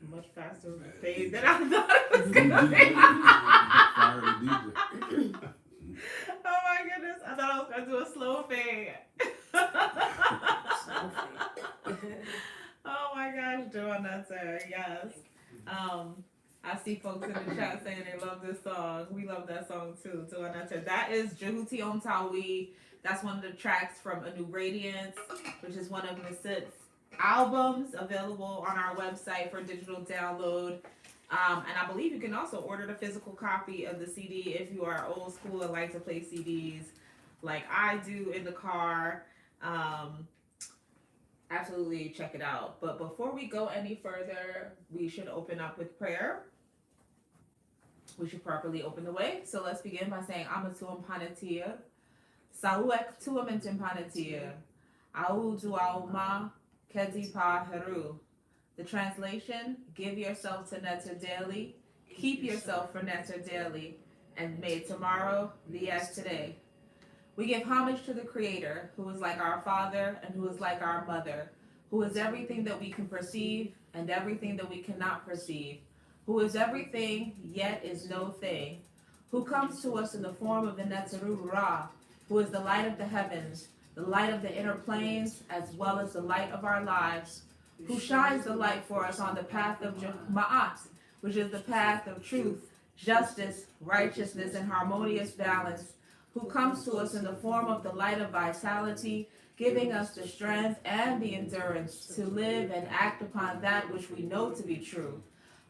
Much faster fade than I thought it was gonna be. Oh my goodness! I thought I was gonna do a slow fade. Oh my gosh, doing that, sir. Yes. I see folks in the chat saying they love this song. We love that song too. Doing that, sir. That is Jehuti Om Tawi. That's one of the tracks from A New Radiance, which is one of Nisit's albums available on our website for digital download. And I believe you can also order the physical copy of the CD if you are old school and like to play CDs like I do in the car. Absolutely check it out. But before we go any further, we should open up with prayer. We should properly open the way. So let's begin by saying Amatuam Panatia, Sauek Tuamentim Panatia, Audu Auma, Kedi Pa Heru. The translation, give yourself to Netter daily, keep yourself for Netter daily, and may tomorrow be as today. We give homage to the Creator, who is like our Father and who is like our Mother, who is everything that we can perceive and everything that we cannot perceive, who is everything yet is no thing, who comes to us in the form of the Netzeru Ra, who is the light of the heavens, the light of the inner planes, as well as the light of our lives, who shines the light for us on the path of Ma'at, which is the path of truth, justice, righteousness, and harmonious balance, who comes to us in the form of the light of vitality, giving us the strength and the endurance to live and act upon that which we know to be true.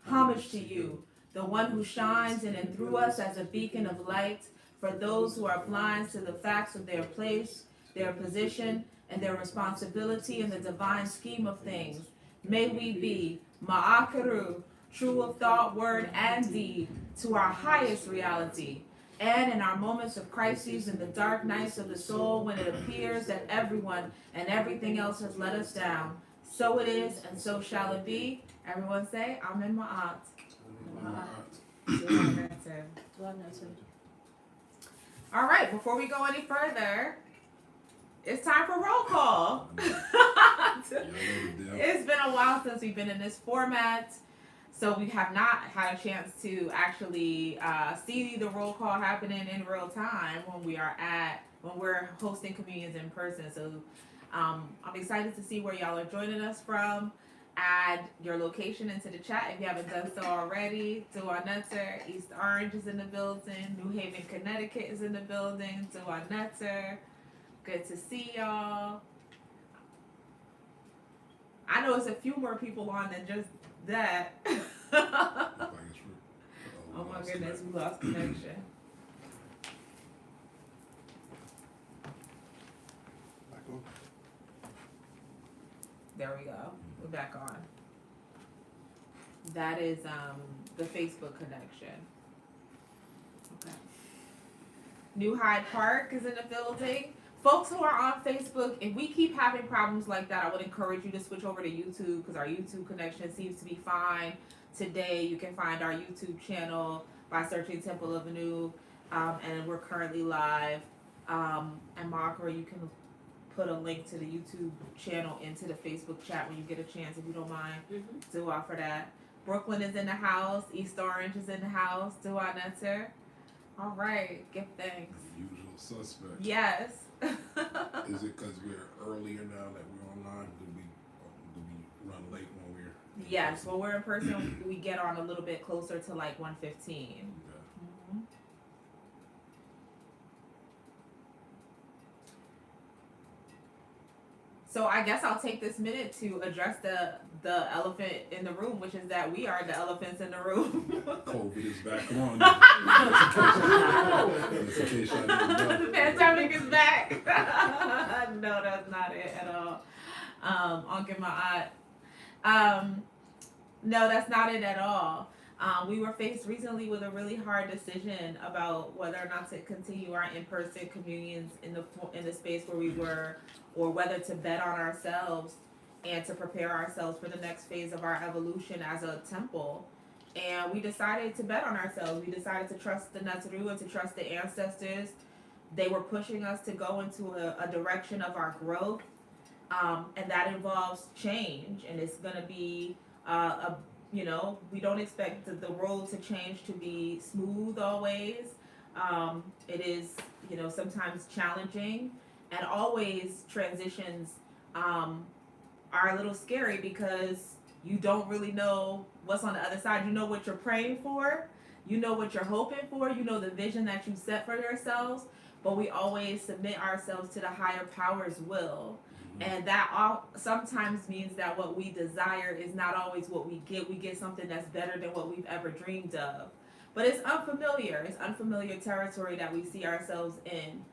Homage to you, the one who shines in and through us as a beacon of light for those who are blind to the facts of their place, their position, and their responsibility in the divine scheme of things. May we be Ma'akaru, true of thought, word, and deed, to our highest reality. And in our moments of crises, in the dark nights of the soul, when it appears that everyone and everything else has let us down, so it is, and so shall it be. Everyone say, Amen Ma'at. All right, before we go any further, it's time for roll call. It's been a while since we've been in this format. So we have not had a chance to actually see the roll call happening in real time when we're hosting communions in person. So I'm excited to see where y'all are joining us from. Add your location into the chat if you haven't done so already. Dua Nutter, East Orange is in the building. New Haven, Connecticut is in the building. Dua Nutter, good to see y'all. I know it's a few more people on than just that. Oh my goodness, we lost connection. There we go. We're back on. That is the Facebook connection. Okay. New Hyde Park is in the building. Folks who are on Facebook, if we keep having problems like that, I would encourage you to switch over to YouTube because our YouTube connection seems to be fine. Today, you can find our YouTube channel by searching Temple of Anu, and we're currently live. And Makara, you can put a link to the YouTube channel into the Facebook chat when you get a chance, if you don't mind. Do offer that. Brooklyn is in the house. East Orange is in the house. Dua Netzer. All right. Give thanks. Usual suspect. Yes. Is it because we're earlier now that we're online? Do we run late when we're yes, when we're in person, we get on a little bit closer to like 1:15. Okay. So I guess I'll take this minute to address the elephant in the room, which is that we are the elephants in the room. COVID is back on. The pandemic is back. No, that's not it at all. I'll give my eye. No, that's not it at all. We were faced recently with a really hard decision about whether or not to continue our in-person communions in the space where we were, or whether to bet on ourselves and to prepare ourselves for the next phase of our evolution as a temple. And we decided to bet on ourselves. We decided to trust the Naturu and to trust the ancestors. They were pushing us to go into a direction of our growth, and that involves change. And it's going to be we don't expect the road to change to be smooth always. It is, sometimes challenging, and always transitions are a little scary because you don't really know what's on the other side. You know what you're praying for, you know what you're hoping for, you know the vision that you set for yourselves, but we always submit ourselves to the higher power's will. And that sometimes means that what we desire is not always what we get. We get something that's better than what we've ever dreamed of. But it's unfamiliar. It's unfamiliar territory that we see ourselves in.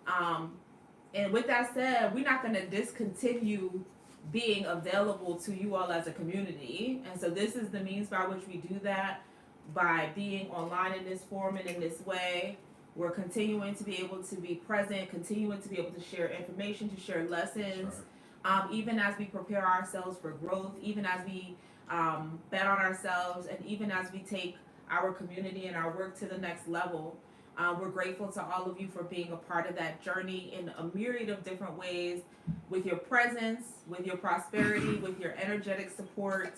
And with that said, we're not going to discontinue being available to you all as a community. And so this is the means by which we do that, by being online in this form and in this way. We're continuing to be able to be present, continuing to be able to share information, to share lessons, even as we prepare ourselves for growth, even as we bet on ourselves, and even as we take our community and our work to the next level. We're grateful to all of you for being a part of that journey in a myriad of different ways, with your presence, with your prosperity, with your energetic support,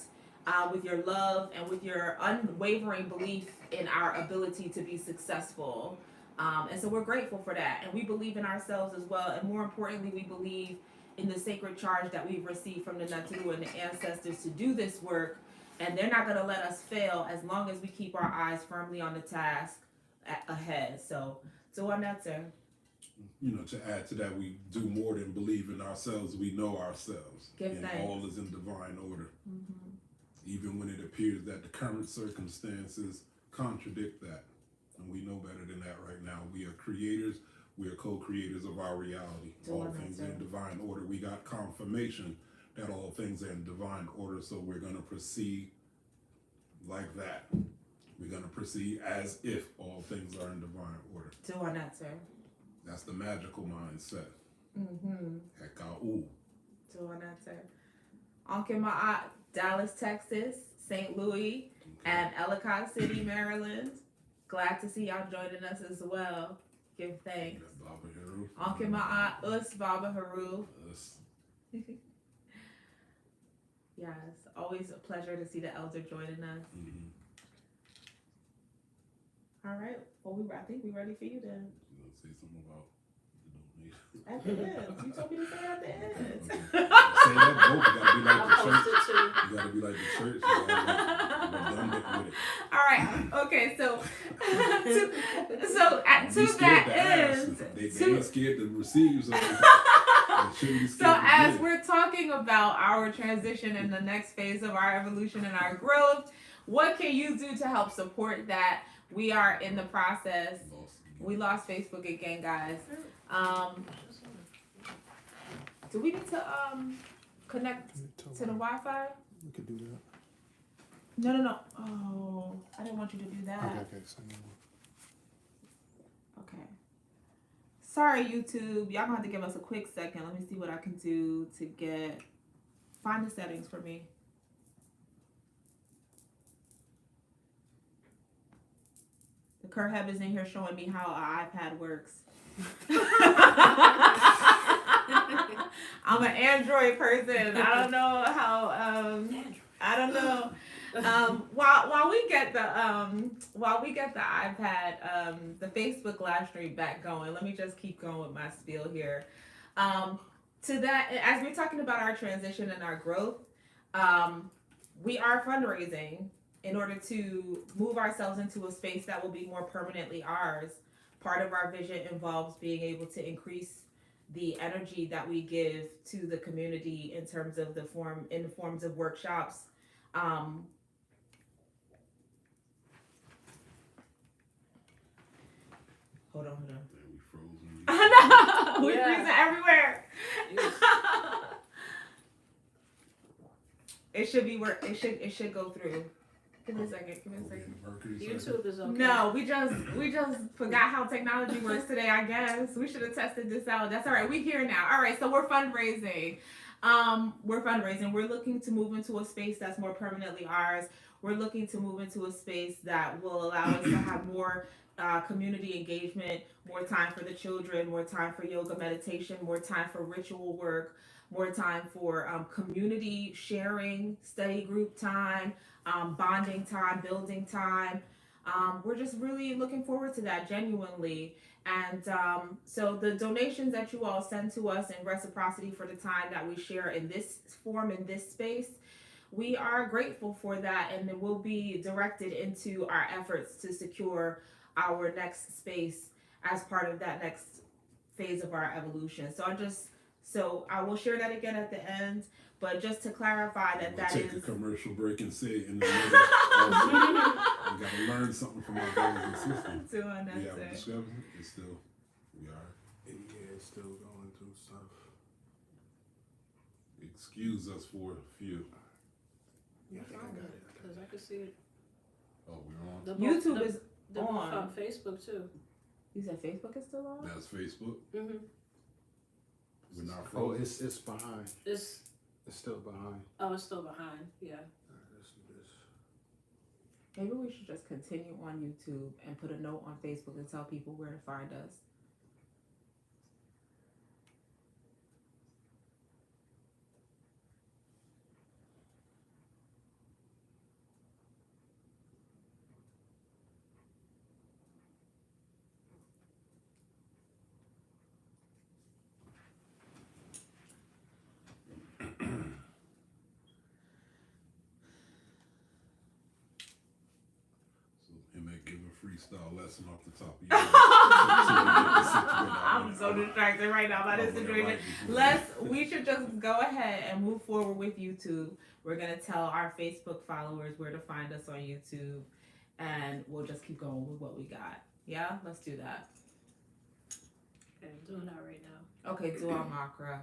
with your love, and with your unwavering belief in our ability to be successful. And so we're grateful for that, and we believe in ourselves as well, and more importantly, we believe in the sacred charge that we've received from the Naturu and the ancestors to do this work, and they're not going to let us fail as long as we keep our eyes firmly on the task ahead. So on that, sir. To add to that, we do more than believe in ourselves. We know ourselves. Give and thanks. All is in divine order. Even when it appears that the current circumstances contradict that. And we know better than that right now. We are creators. We are co-creators of our reality. All things are in divine order. We got confirmation that all things are in divine order. So we're going to proceed like that. We're going to proceed as if all things are in divine order. Do on that, sir. That's the magical mindset. Heka'u. Do on that, sir. Uncle Ma'at, Dallas, Texas, St. Louis, and Ellicott City, Maryland. Glad to see y'all joining us as well. Give thanks. Baba Haru. Uncle Ma'at, us, Baba Haru. Us. Yes, always a pleasure to see the elder joining us. All right. Well, I think we're ready for you then. You want to say something about the donation? At the end. You told me to say at the end. Say that both. You gotta be like the church. You gotta be like the church. You gotta be redundant with it. All right. Okay. So to that end, they ain't scared to receive. So as we're talking about our transition and the next phase of our evolution and our growth, what can you do to help support that? We are in the process. Lost again. We lost Facebook again, guys. Do we need to connect to the Wi-Fi? We could do that. No. Oh, I didn't want you to do that. Okay. So, Okay. Sorry, YouTube. Y'all gonna have to give us a quick second. Let me see what I can do to find the settings for me. The Curheb is in here showing me how an iPad works. I'm an Android person. I don't know how. I don't know. While we get the iPad, the Facebook live stream back going, let me just keep going with my spiel here. To that, as we're talking about our transition and our growth, we are fundraising in order to move ourselves into a space that will be more permanently ours. Part of our vision involves being able to increase the energy that we give to the community in terms of the forms of workshops. Hold on. Man, we frozen. I know. We're freezing everywhere. It should be work. It should go through. Give me a second. YouTube is okay. No, we just forgot how technology works today. I guess we should have tested this out. That's all right. We're here now. All right. So we're fundraising. We're looking to move into a space that's more permanently ours. We're looking to move into a space that will allow us to have more community engagement, more time for the children, more time for yoga meditation, more time for ritual work, more time for community sharing, study group time, bonding time, building time. We're just really looking forward to that genuinely. And so the donations that you all send to us in reciprocity for the time that we share in this form, in this space, we are grateful for that, and it will be directed into our efforts to secure our next space as part of that next phase of our evolution. So I will share that again at the end, but just to clarify that Take is a commercial break and say in the middle. Also, we gotta learn something from our brothers and sisters. doing that. We have a discovery. It's still, we are. yeah, it's still going through stuff. Excuse us for a few. Yeah, I think I got it. Because I can see it. Oh, we're on. YouTube is They're both on. on Facebook too. You said Facebook is still on? That's Facebook. Mm-hmm. We're not Oh, frozen. it's behind. It's still behind. it's still behind. Yeah. Let's do this. Maybe we should just continue on YouTube and put a note on Facebook and tell people where to find us. It may give a freestyle lesson off the top of your head. I'm so distracted right now by this situation. We should just go ahead and move forward with YouTube. We're gonna tell our Facebook followers where to find us on YouTube, and we'll just keep going with what we got. Yeah, let's do that. Okay, I'm doing that right now. Okay, Dua Makra.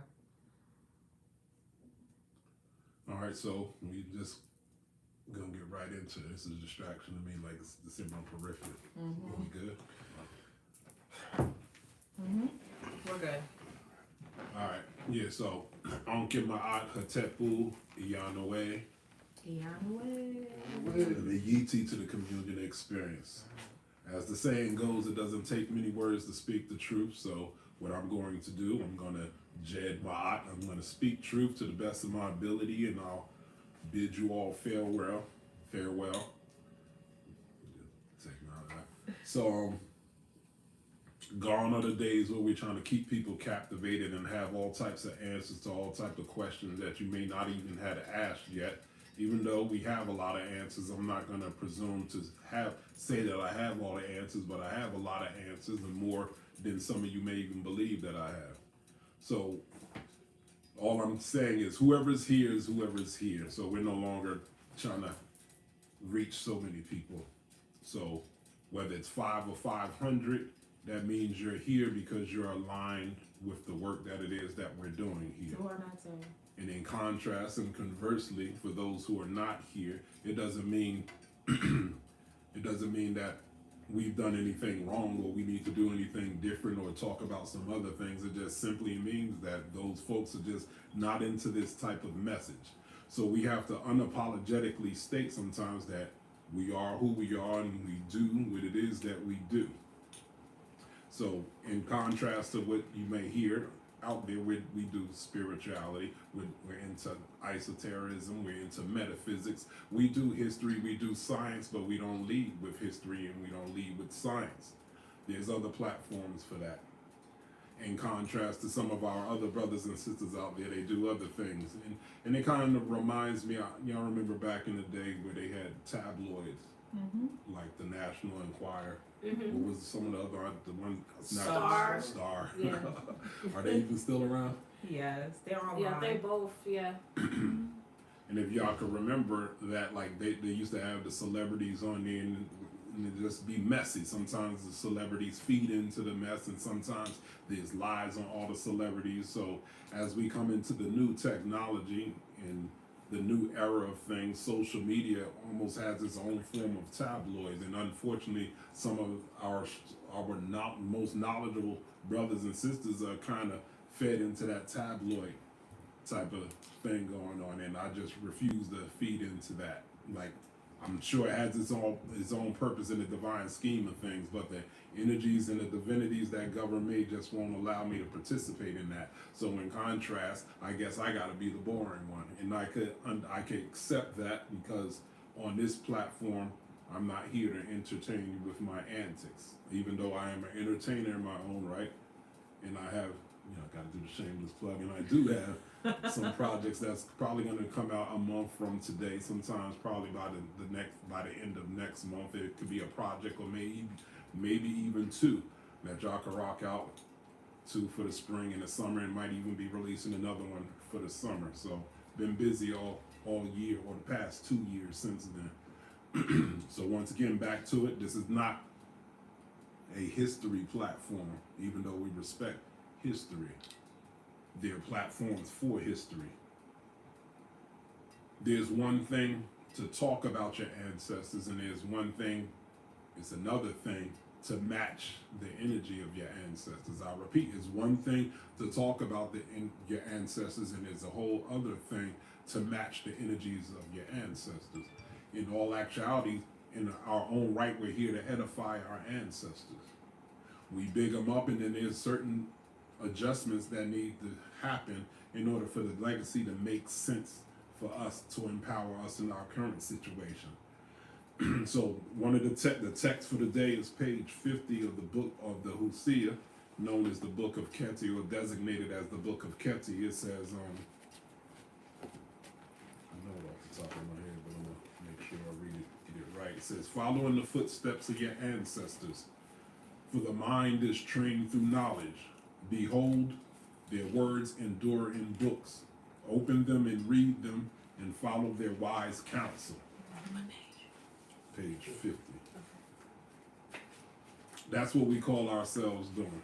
All right, so we just gonna get right into it. It's a distraction to me, like it's in my periphery. Mm-hmm. Are we good? Mm-hmm. We're good. All right. Yeah. So Onke Ma'at Hatepu Iyanoe, the Yiti to the communion experience. As the saying goes, it doesn't take many words to speak the truth. So what I'm going to do, I'm gonna Jed Ma'at. I'm gonna speak truth to the best of my ability, and I'll bid you all farewell. So, gone are the days where we're trying to keep people captivated and have all types of answers to all types of questions that you may not even had asked yet. Even though we have a lot of answers, I'm not going to presume to say that I have all the answers, but I have a lot of answers and more than some of you may even believe that I have. So, all I'm saying is whoever's here is whoever's here. So we're no longer trying to reach so many people. So Whether it's 5 or 500, that means you're here because you're aligned with the work that it is that we're doing here. And in contrast and conversely, for those who are not here, it doesn't mean that we've done anything wrong or we need to do anything different or talk about some other things. It just simply means that those folks are just not into this type of message. So we have to unapologetically state sometimes that we are who we are and we do what it is that we do. So in contrast to what you may hear out there, we do spirituality, we're into esotericism, we're into metaphysics, we do history, we do science, but we don't lead with history and we don't lead with science. There's other platforms for that. In contrast to some of our other brothers and sisters out there, they do other things. And it kind of reminds me, y'all remember back in the day where they had tabloids, like the National Enquirer. What was some of the other, the one? Star. Star. Yeah. Are they even still around? Yes, they're online. Yeah, they both, yeah. And if y'all could remember that, like they used to have the celebrities on there and it just be messy. Sometimes the celebrities feed into the mess and sometimes there's lies on all the celebrities. So as we come into the new technology and the new era of things, social media almost has its own form of tabloids, and unfortunately, some of our not most knowledgeable brothers and sisters are kind of fed into that tabloid type of thing going on, and I just refuse to feed into that. Like, I'm sure it has its own purpose in the divine scheme of things, but the energies and the divinities that govern me just won't allow me to participate in that. So in contrast, I guess I got to be the boring one, and I could accept that because on this platform, I'm not here to entertain you with my antics, even though I am an entertainer in my own right, and I have, got to do the shameless plug, and I do have some projects that's probably going to come out a month from today. Sometimes probably by the end of next month, it could be a project or maybe even two that y'all can rock out to for the spring and the summer, and might even be releasing another one for the summer. So been busy all year, or the past 2 years since then. So once again, back to it. This is not a history platform, even though we respect history. They're platforms for history. There's one thing to talk about your ancestors, and it's another thing to match the energy of your ancestors. I repeat, it's one thing to talk about your ancestors, and there's a whole other thing to match the energies of your ancestors. In all actuality, in our own right, we're here to edify our ancestors. We big them up, and then there's certain adjustments that need to happen in order for the legacy to make sense for us, to empower us in our current situation. So one of the text for the day is page 50 of the book of the Hosea, known as the Book of Keti, or designated as the Book of Keti. It says, I know it off the top of my head, but I'm gonna make sure I get it right. It says, "Following the footsteps of your ancestors, for the mind is trained through knowledge. Behold, their words endure in books. Open them and read them, and follow their wise counsel." Page 50. That's what we call ourselves doing.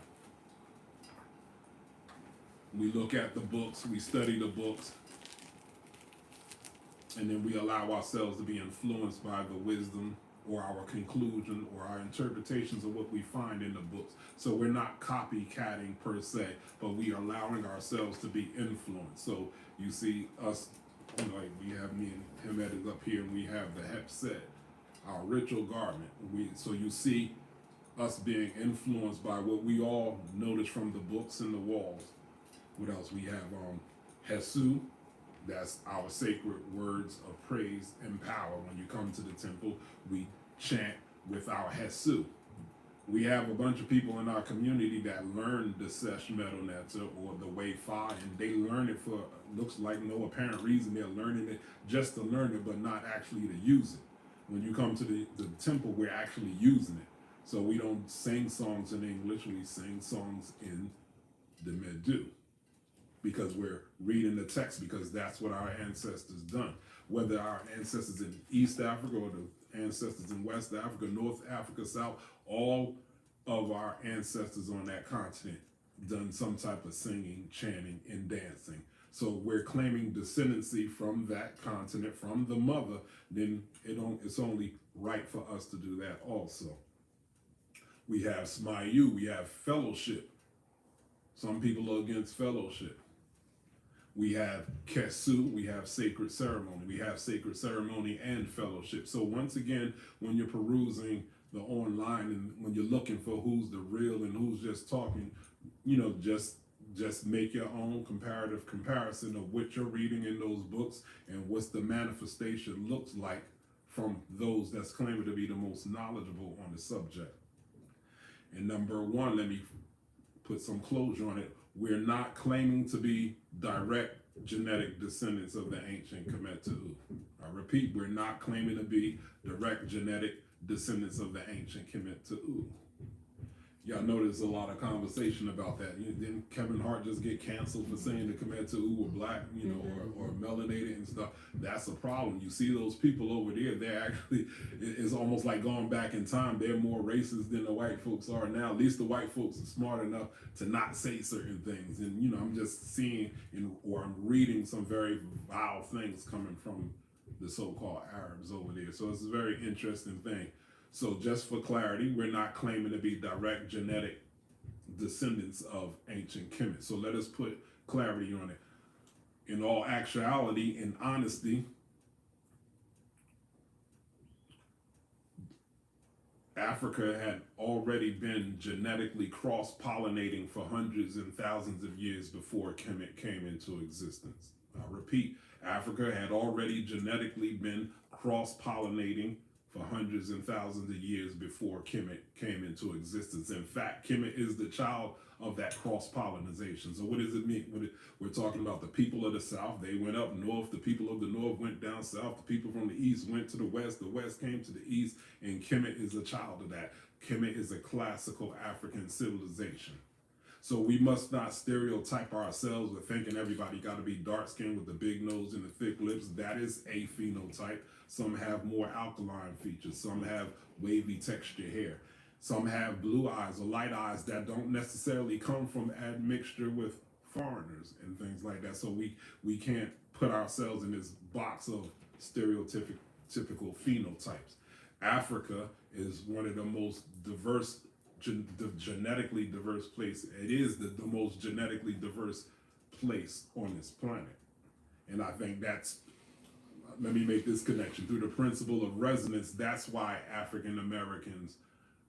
We look at the books, we study the books, and then we allow ourselves to be influenced by the wisdom or our conclusion or our interpretations of what we find in the books. So we're not copycatting per se, but we are allowing ourselves to be influenced. So you see us, like we have me and him edited up here, and we have the Hepset, our ritual garment. So you see us being influenced by what we all notice from the books and the walls. What else? We have Hesu, that's our sacred words of praise and power. When you come to the temple, we chant with our Hesu. We have a bunch of people in our community that learn the Sesh Metal Netzer or the Way Fi, and they learn it for, looks like no apparent reason. They're learning it just to learn it, but not actually to use it. When you come to the temple, we're actually using it. So we don't sing songs in English, we sing songs in the Medu, because we're reading the text, because that's what our ancestors done. whether our ancestors in East Africa or the ancestors in West Africa, North Africa, South, all of our ancestors on that continent done some type of singing, chanting, and dancing. So we're claiming descendancy from that continent, from the mother, then it's only right for us to do that also. We have Smayu, we have fellowship. Some people are against fellowship. We have Kesu, we have sacred ceremony. We have sacred ceremony and fellowship. So once again, when you're perusing the online and when you're looking for who's the real and who's just talking, just make your own comparative comparison of what you're reading in those books and what's the manifestation looks like from those that's claiming to be the most knowledgeable on the subject. And number one, let me put some closure on it. We're not claiming to be direct genetic descendants of the ancient Kemetu. I repeat, we're not claiming to be direct genetic descendants of the ancient Kemetu. Y'all know there's a lot of conversation about that. Didn't Kevin Hart just get canceled for saying the Kemetu were black, or melanated and stuff? That's a problem. You see those people over there, they're actually, it's almost like going back in time. They're more racist than the white folks are now. At least the white folks are smart enough to not say certain things. And, I'm just seeing or I'm reading some very vile things coming from the so-called Arabs over there. So it's a very interesting thing. So just for clarity, we're not claiming to be direct genetic descendants of ancient Kemet. So let us put clarity on it. In all actuality and honesty, Africa had already been genetically cross-pollinating for hundreds and thousands of years before Kemet came into existence. I repeat, Africa had already genetically been cross-pollinating for hundreds and thousands of years before Kemet came into existence. In fact, Kemet is the child of that cross-pollination. So what does it mean? We're talking about the people of the South. They went up north. The people of the North went down south. The people from the East went to the West. The West came to the East. And Kemet is a child of that. Kemet is a classical African civilization. So we must not stereotype ourselves with thinking everybody got to be dark-skinned with the big nose and the thick lips. That is a phenotype. Some have more alkaline features. Some have wavy texture hair. Some have blue eyes or light eyes that don't necessarily come from admixture with foreigners and things like that. So we can't put ourselves in this box of stereotypical phenotypes. Africa is one of the most diverse, genetically diverse place. It is the most genetically diverse place on this planet. And I think let me make this connection. Through the principle of resonance, that's why African Americans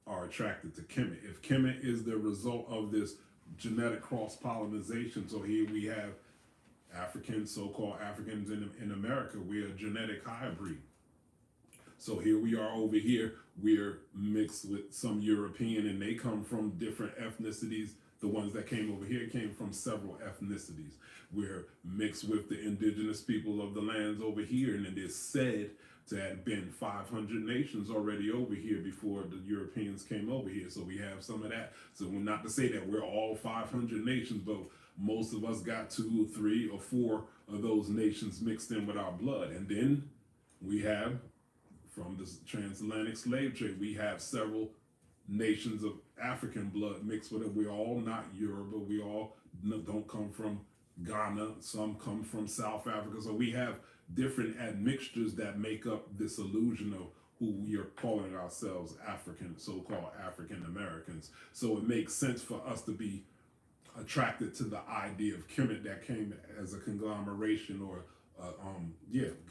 are attracted to Kemet. If Kemet is the result of this genetic cross-pollination, so here we have so-called Africans in America, we're a genetic hybrid. So here we are over here, we're mixed with some European and they come from different ethnicities. The ones that came over here came from several ethnicities. We're mixed with the indigenous people of the lands over here, and it is said to have been 500 nations already over here before the Europeans came over here. So we have some of that. So we're not to say that we're all 500 nations, but most of us got 2 or 3 or 4 of those nations mixed in with our blood. And then we have, from the transatlantic slave trade, we have several nations of African blood mixed with it. We're all not Yoruba. We all don't come from Ghana. Some come from South Africa. So we have different admixtures that make up this illusion of who we are calling ourselves African, so-called African Americans. So it makes sense for us to be attracted to the idea of Kemet that came as a conglomeration or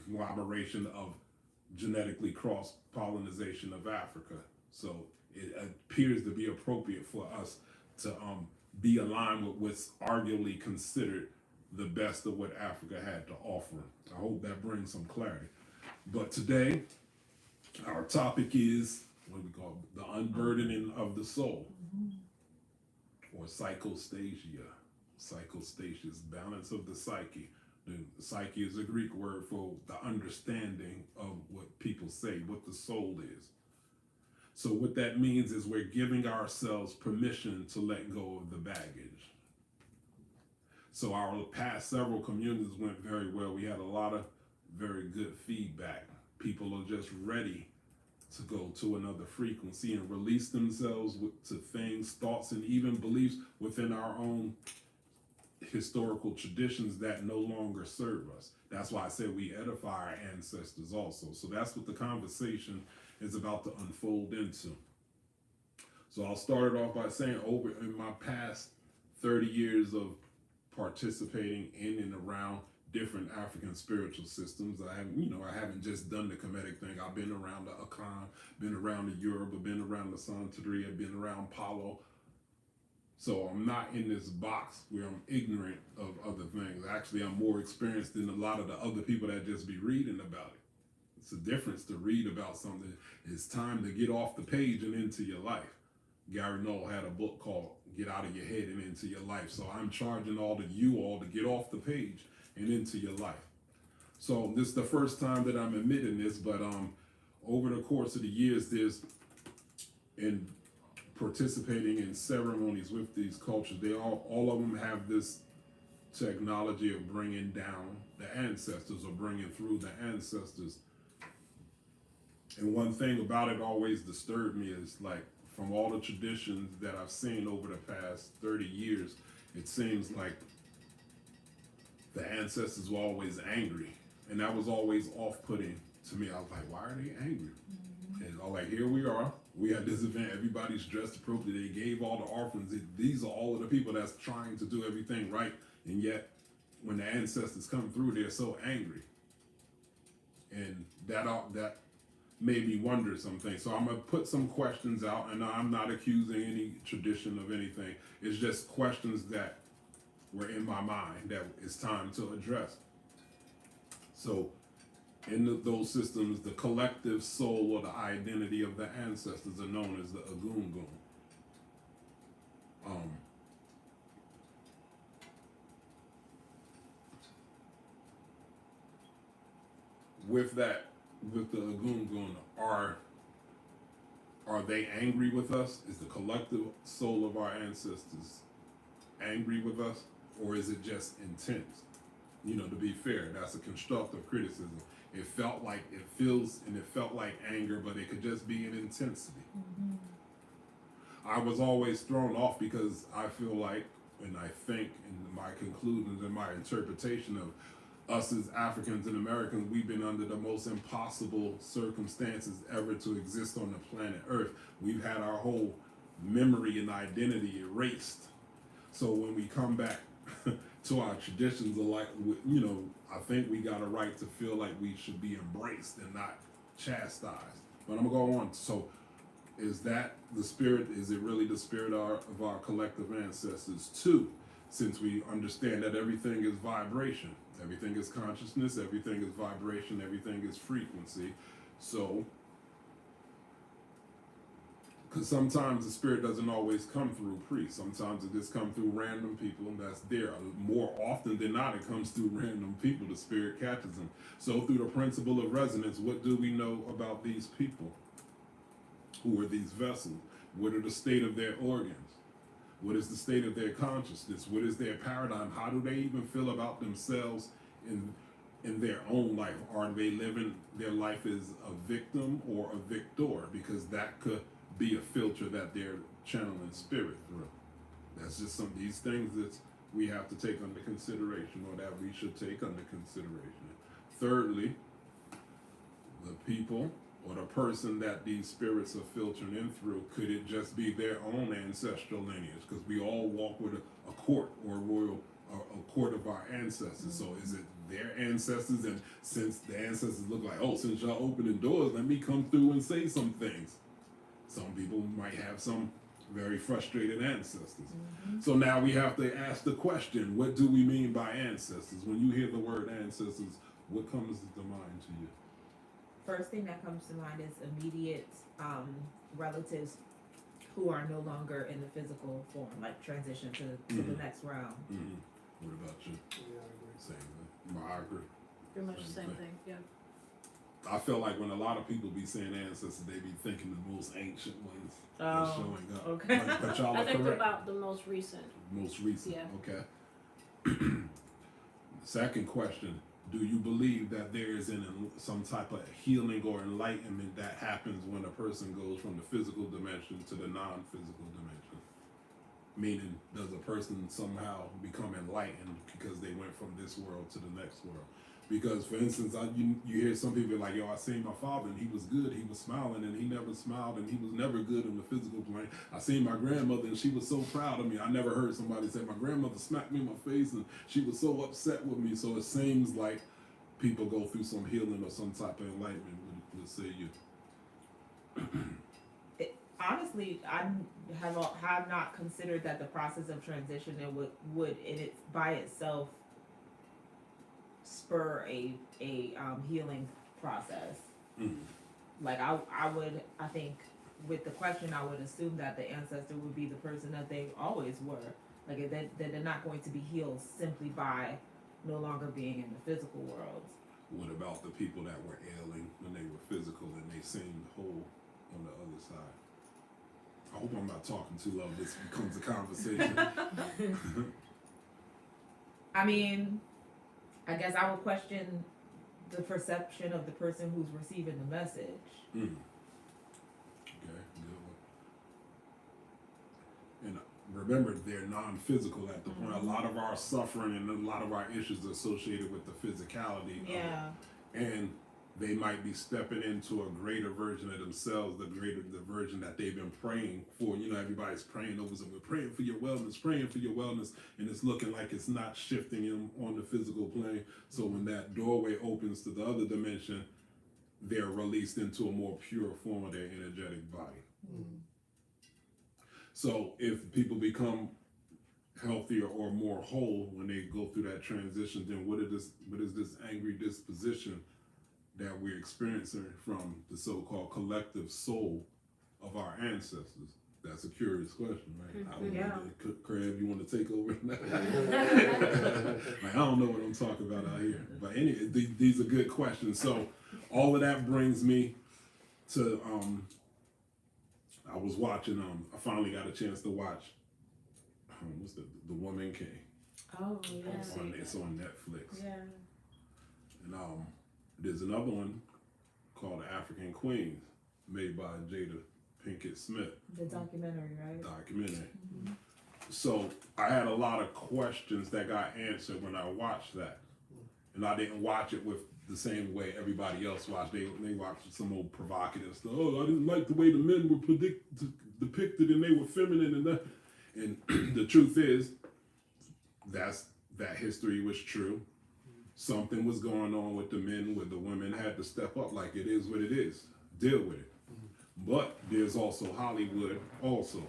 conglomeration of genetically cross-pollination of Africa. So it appears to be appropriate for us to be aligned with what's arguably considered the best of what Africa had to offer. I hope that brings some clarity. But today, our topic is what we call the unburdening of the soul, or psychostasia. Psychostasia is balance of the psyche. The psyche is a Greek word for the understanding of what people say, what the soul is. So what that means is we're giving ourselves permission to let go of the baggage. So our past several communions went very well. We had a lot of very good feedback. People are just ready to go to another frequency and release themselves to things, thoughts, and even beliefs within our own historical traditions that no longer serve us. That's why I said we edify our ancestors also. So that's what the conversation is about to unfold into. So I'll start it off by saying, over in my past 30 years of participating in and around different African spiritual systems, I haven't just done the Kemetic thing. I've been around the Akan, been around the Yoruba, been around the Santeria, been around Palo. So I'm not in this box where I'm ignorant of other things. Actually, I'm more experienced than a lot of the other people that just be reading about it. It's a difference to read about something. It's time to get off the page and into your life. Gary Null had a book called Get Out of Your Head and Into Your Life. So I'm charging all of you all to get off the page and into your life. So this is the first time that I'm admitting this, but over the course of the years, there's in participating in ceremonies with these cultures, they all of them have this technology of bringing down the ancestors or bringing through the ancestors. And one thing about it always disturbed me is, like, from all the traditions that I've seen over the past 30 years, it seems like the ancestors were always angry. And that was always off-putting to me. I was like, why are they angry? And I'm like, here we are. We had this event. Everybody's dressed appropriately. They gave all the orphans. These are all of the people that's trying to do everything right. And yet, when the ancestors come through, they're so angry. And that made me wonder some things. So I'm going to put some questions out, and I'm not accusing any tradition of anything. It's just questions that were in my mind that it's time to address. So in those systems, the collective soul or the identity of the ancestors are known as the Agungun. With the Agungun, are they angry with us? Is the collective soul of our ancestors angry with us? Or is it just intense? To be fair, that's a constructive criticism. It felt like anger, but it could just be an intensity. Mm-hmm. I was always thrown off because I feel like, and I think in my conclusions and my interpretation of us as Africans and Americans, we've been under the most impossible circumstances ever to exist on the planet Earth. We've had our whole memory and identity erased. So when we come back to our traditions, I think we got a right to feel like we should be embraced and not chastised. But I'm gonna go on. So is that the spirit? Is it really the spirit of our collective ancestors too? Since we understand that everything is vibration, everything is consciousness, everything is vibration, everything is frequency. So, because sometimes the spirit doesn't always come through priests. Sometimes it just comes through random people, and that's there. More often than not, it comes through random people. The spirit catches them. So through the principle of resonance, what do we know about these people? Who are these vessels? What are the state of their organs? What is the state of their consciousness? What is their paradigm? How do they even feel about themselves in their own life? Are they living their life as a victim or a victor? Because that could be a filter that they're channeling spirit through. That's just some of these things that we have to take under consideration, or that we should take under consideration. Thirdly, the people or the person that these spirits are filtering in through, could it just be their own ancestral lineage? Because we all walk with a court or a court of our ancestors. So is it their ancestors? And since the ancestors look like, oh, since y'all opening doors, let me come through and say some things. Some people might have some very frustrated ancestors. Mm-hmm. So now we have to ask the question, what do we mean by ancestors? When you hear the word ancestors, what comes to mind to you? First thing that comes to mind is immediate relatives who are no longer in the physical form, like transition to the next round. Mm-hmm. What about you? Yeah, I agree. Same thing. I agree. Pretty much the same thing, yeah. I feel like when a lot of people be saying ancestors, they be thinking the most ancient ones are showing up. Okay. But y'all I are think correct. about the most recent. Most recent. Yeah. Okay. Second question: Do you believe that there is some type of healing or enlightenment that happens when a person goes from the physical dimension to the non-physical dimension? Meaning, does a person somehow become enlightened because they went from this world to the next world? Because, for instance, you hear some people like, yo, I seen my father and he was good, he was smiling, and he never smiled, and he was never good in the physical plane. I seen my grandmother and she was so proud of me. I never heard somebody say, my grandmother smacked me in my face and she was so upset with me. So it seems like people go through some healing or some type of enlightenment, would say you. Honestly, I have not considered that the process of transition would in it by itself spur a healing process. Like I think with the question, I would assume that the ancestor would be the person that they always were. Like that they're not going to be healed simply by no longer being in the physical world. What about the people that were ailing when they were physical and they seemed whole on the other side? I hope I'm not talking too loud. This becomes a conversation. I mean, I guess I would question the perception of the person who's receiving the message. Okay, good one. And remember, they're non-physical at the point. A lot of our suffering and a lot of our issues are associated with the physicality. Yeah. And they might be stepping into a greater version of themselves, the version that they've been praying for. You know, everybody's praying over them. We're praying for your wellness, and it's looking like it's not shifting them on the physical plane. So when that doorway opens to the other dimension, they're released into a more pure form of their energetic body. So if people become healthier or more whole when they go through that transition, then what is this angry disposition that we're experiencing from the so-called collective soul of our ancestors? That's a curious question, right? Crab, you want to take over? Like, I don't know what I'm talking about out here. But anyway, these are good questions. So all of that brings me to, I was watching, I finally got a chance to watch, what's the Woman King? Oh, yeah. It's on Netflix. Yeah. And there's another one called African Queens, made by Jada Pinkett Smith. The documentary, right? So I had a lot of questions that got answered when I watched that. And I didn't watch it with the same way everybody else watched. They watched some old provocative stuff. Oh, I didn't like the way the men were depicted and they were feminine and that. And the truth is, that history was true. Something was going on with the men where the women had to step up, like it is what it is. Deal with it. But there's also Hollywood also.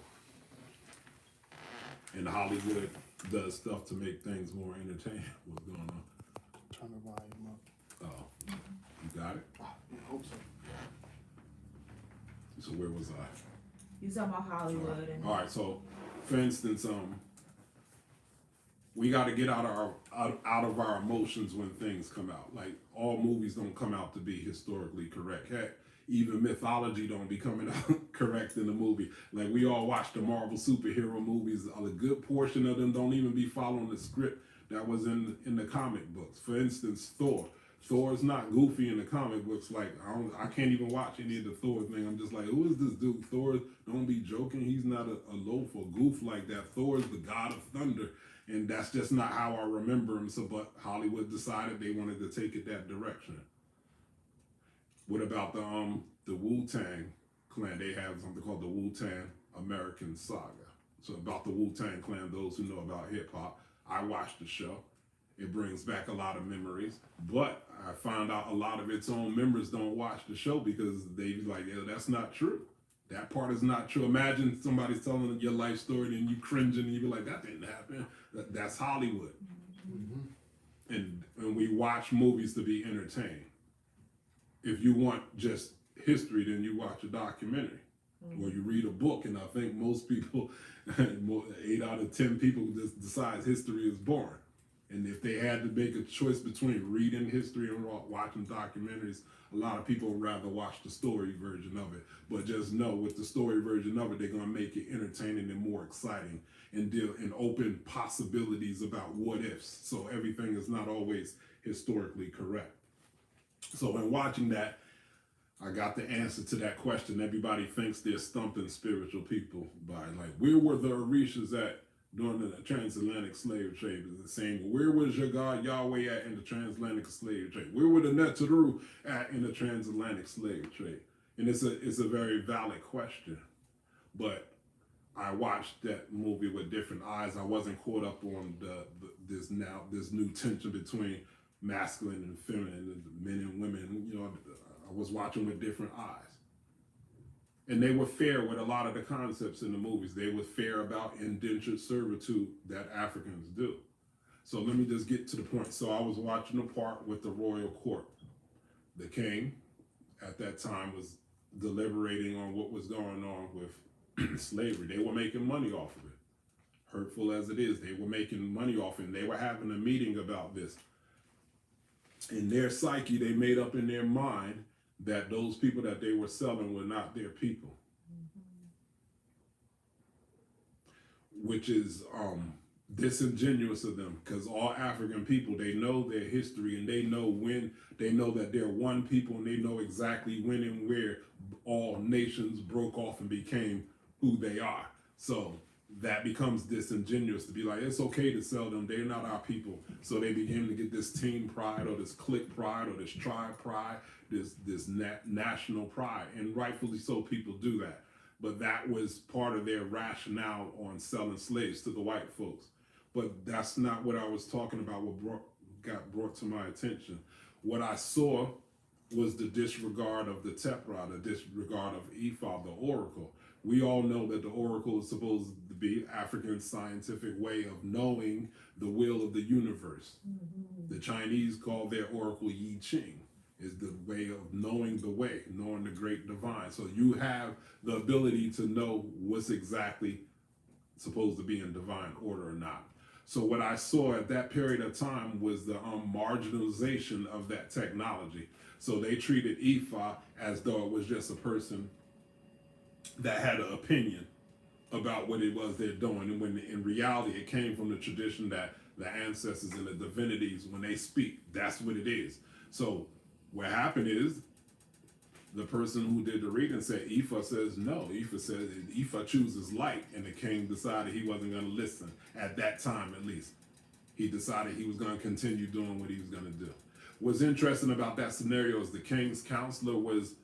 And Hollywood does stuff to make things more entertaining. What's going on? Turn the volume up. Oh, you got it? I hope so. So where was I? You talking about Hollywood and All right, so for instance, we got to get out of our emotions when things come out. Like all movies don't come out to be historically correct. Heck, even mythology don't be coming out correct in the movie. Like we all watch the Marvel superhero movies. A good portion of them don't even be following the script that was in the comic books. For instance, Thor's not goofy in the comic books. Like I can't even watch any of the Thor thing. I'm just like, who is this dude? Thor, don't be joking. He's not a loaf or goof like that. Thor is the god of thunder. And that's just not how I remember him. So, but Hollywood decided they wanted to take it that direction. What about the Wu-Tang Clan? They have something called the Wu-Tang American Saga. So about the Wu-Tang Clan, those who know about hip hop, I watched the show. It brings back a lot of memories, but I found out a lot of its own members don't watch the show because they be like, yeah, that's not true. That part is not true. Imagine somebody's telling your life story and you cringing and you be like, that didn't happen. That's Hollywood. And we watch movies to be entertained. If you want just history, then you watch a documentary or you read a book. And I think most people, 8 out of 10 people just decide history is boring. And if they had to make a choice between reading history and watching documentaries, a lot of people would rather watch the story version of it. But just know with the story version of it, they're going to make it entertaining and more exciting and deal and open possibilities about what ifs. So everything is not always historically correct. So in watching that, I got the answer to that question. Everybody thinks they're stumping spiritual people by like, where were the Orishas at during the transatlantic slave trade? Is saying, where was your God Yahweh at in the transatlantic slave trade? Where were the Neteru at in the transatlantic slave trade? And it's a very valid question. But I watched that movie with different eyes. I wasn't caught up on this new tension between masculine and feminine, men and women. You know, I was watching with different eyes. And they were fair with a lot of the concepts in the movies. They were fair about indentured servitude that Africans do. So let me just get to the point. So I was watching the part with the royal court. The king at that time was deliberating on what was going on with slavery. They were making money off of it. Hurtful as it is, they were making money off it. And they were having a meeting about this. In their psyche, they made up in their mind that those people that they were selling were not their people. Which is disingenuous of them, because all African people, they know their history and they know that they're one people, and they know exactly when and where all nations broke off and became who they are. So that becomes disingenuous to be like, it's okay to sell them, they're not our people. So they begin to get this team pride or this clique pride or this tribe pride, this national pride, and rightfully so, people do that. But that was part of their rationale on selling slaves to the white folks. But that's not what I was talking about, what got brought to my attention. What I saw was the disregard of the Tepra, the disregard of Ifa, the oracle. We all know that the oracle is supposed to be African scientific way of knowing the will of the universe. The Chinese call their oracle Yi Ching, is the way of knowing the way, knowing the great divine. So you have the ability to know what's exactly supposed to be in divine order or not. So what I saw at that period of time was the marginalization of that technology. So they treated Ifa as though it was just a person that had an opinion about what it was they're doing. And when in reality, it came from the tradition that the ancestors and the divinities, when they speak, that's what it is. So what happened is the person who did the reading said, Ifa says no. Ifa says, Ifa chooses light. And the king decided he wasn't going to listen at that time, at least. He decided he was going to continue doing what he was going to do. What's interesting about that scenario is the king's counselor was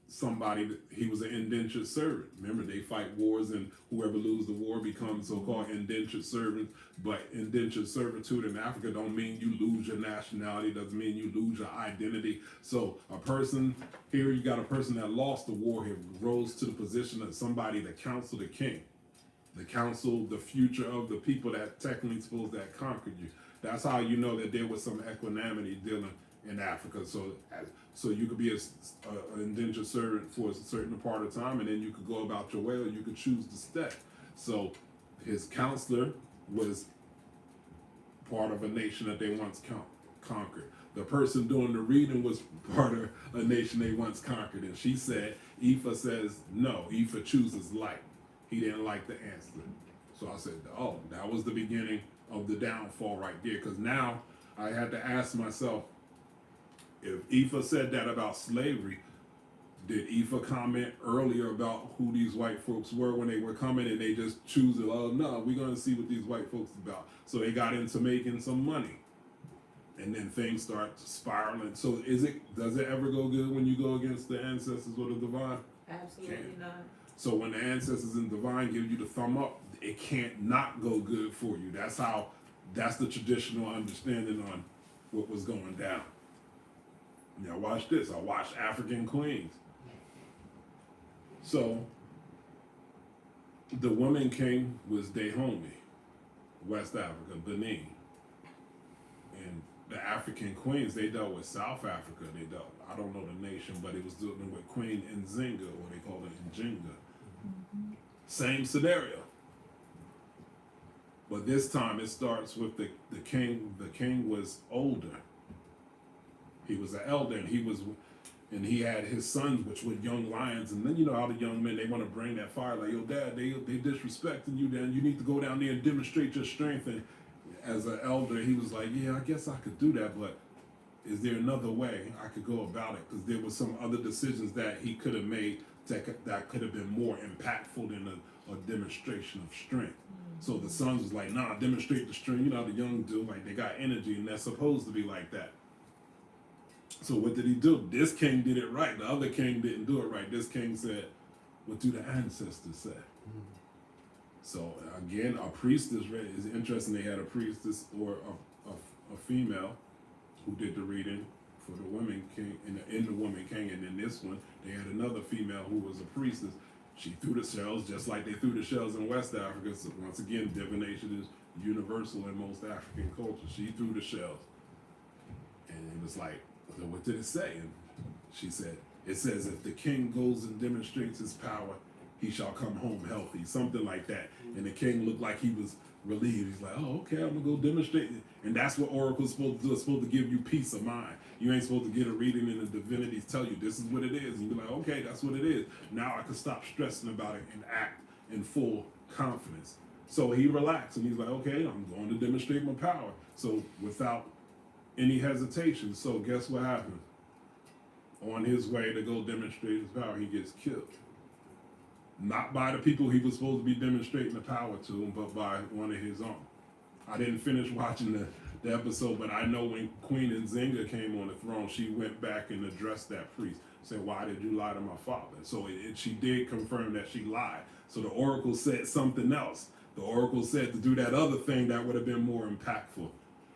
somebody that he was an indentured servant. Remember, they fight wars, and whoever loses the war becomes so-called indentured servant. But indentured servitude in Africa don't mean you lose your nationality, doesn't mean you lose your identity. So a person here, you got a person that lost the war here, rose to the position of somebody to counsel the king, to counsel the future of the people that technically supposed to have conquered you. That's how you know that there was some equanimity dealing in Africa. So you could be an indentured servant for a certain part of time, and then you could go about your way, or you could choose to stay. So his counselor was part of a nation that they once conquered. The person doing the reading was part of a nation they once conquered. And she said, Ifa says no, Ifa chooses light. He didn't like the answer. So I said, oh, that was the beginning of the downfall right there. Because now I had to ask myself, if Ifa said that about slavery, did Ifa comment earlier about who these white folks were when they were coming, and they just choose it? Oh no, we're going to see what these white folks about. So they got into making some money, and then things start spiraling. So does it ever go good when you go against the ancestors or the divine? Absolutely not. So when the ancestors and divine give you the thumb up, it can't not go good for you. That's the traditional understanding on what was going down. Now watch this. I watched African Queens. So the woman king was Dahomey, West Africa, Benin. And the African queens, they dealt with South Africa. I don't know the nation, but it was dealing with Queen Nzinga, or they call it Njinga. Same scenario. But this time it starts with the king. The king was older. He was an elder, and he had his sons, which were young lions. And then you know how the young men, they want to bring that fire, like, yo, dad, they disrespecting you. Then you need to go down there and demonstrate your strength. And as an elder, he was like, yeah, I guess I could do that, but is there another way I could go about it? Because there was some other decisions that he could have made that could have been more impactful than a demonstration of strength. So the sons was like, nah, demonstrate the strength. You know how the young do, like they got energy and they're supposed to be like that. So what did he do? This king did it right. The other king didn't do it right. This king said, what do the ancestors say? So again, a priestess is interesting. They had a priestess or a female who did the reading for the women king in the woman king, and in this one they had another female who was a priestess. She threw the shells just like they threw the shells in West Africa. So once again, divination is universal in most African cultures. She threw the shells, and it was like, so what did it say? And she said, it says, if the king goes and demonstrates his power, he shall come home healthy, something like that. And the king looked like he was relieved. He's like, oh, okay, I'm gonna go demonstrate it. And that's what oracle's supposed to do. It's supposed to give you peace of mind. You ain't supposed to get a reading and the divinities tell you this is what it is. And you're like, okay, that's what it is. Now I can stop stressing about it and act in full confidence. So he relaxed and he's like, okay, I'm going to demonstrate my power. So without any hesitation. So guess what happened? On his way to go demonstrate his power, he gets killed. Not by the people he was supposed to be demonstrating the power to, but by one of his own. I didn't finish watching the episode, but I know when Queen Nzinga came on the throne, she went back and addressed that priest. Said, why did you lie to my father? So she did confirm that she lied. So the oracle said something else. The oracle said to do that other thing that would have been more impactful.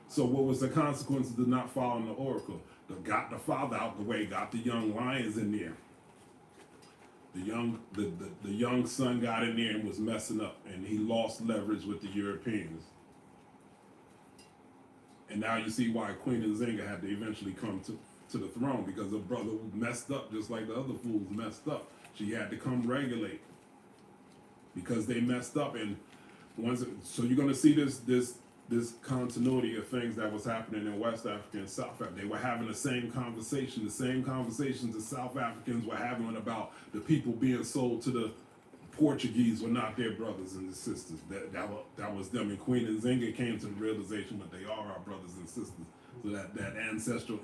So what was the consequences of not following the oracle? Got the father out the way, got the young lions in there. The young son got in there and was messing up, and he lost leverage with the Europeans. And now you see why Queen Nzinga had to eventually come to the throne, because her brother messed up just like the other fools messed up. She had to come regulate because they messed up. And so you're going to see this continuity of things that was happening in West Africa and South Africa. They were having the same conversations the South Africans were having about the people being sold to the Portuguese were not their brothers and sisters. That was them. And Queen Nzinga came to the realization that they are our brothers and sisters. So that ancestral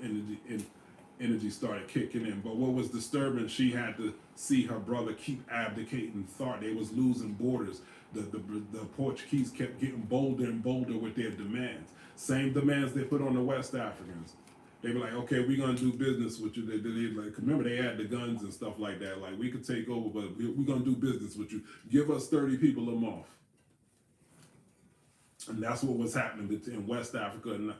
energy started kicking in. But what was disturbing, she had to see her brother keep abdicating thought. They was losing borders. The Portuguese kept getting bolder and bolder with their demands. Same demands they put on the West Africans. They were like, okay, we're going to do business with you. They like, remember, they had the guns and stuff like that. Like, we could take over, but we're going to do business with you. Give us 30 people a month. And that's what was happening in West Africa and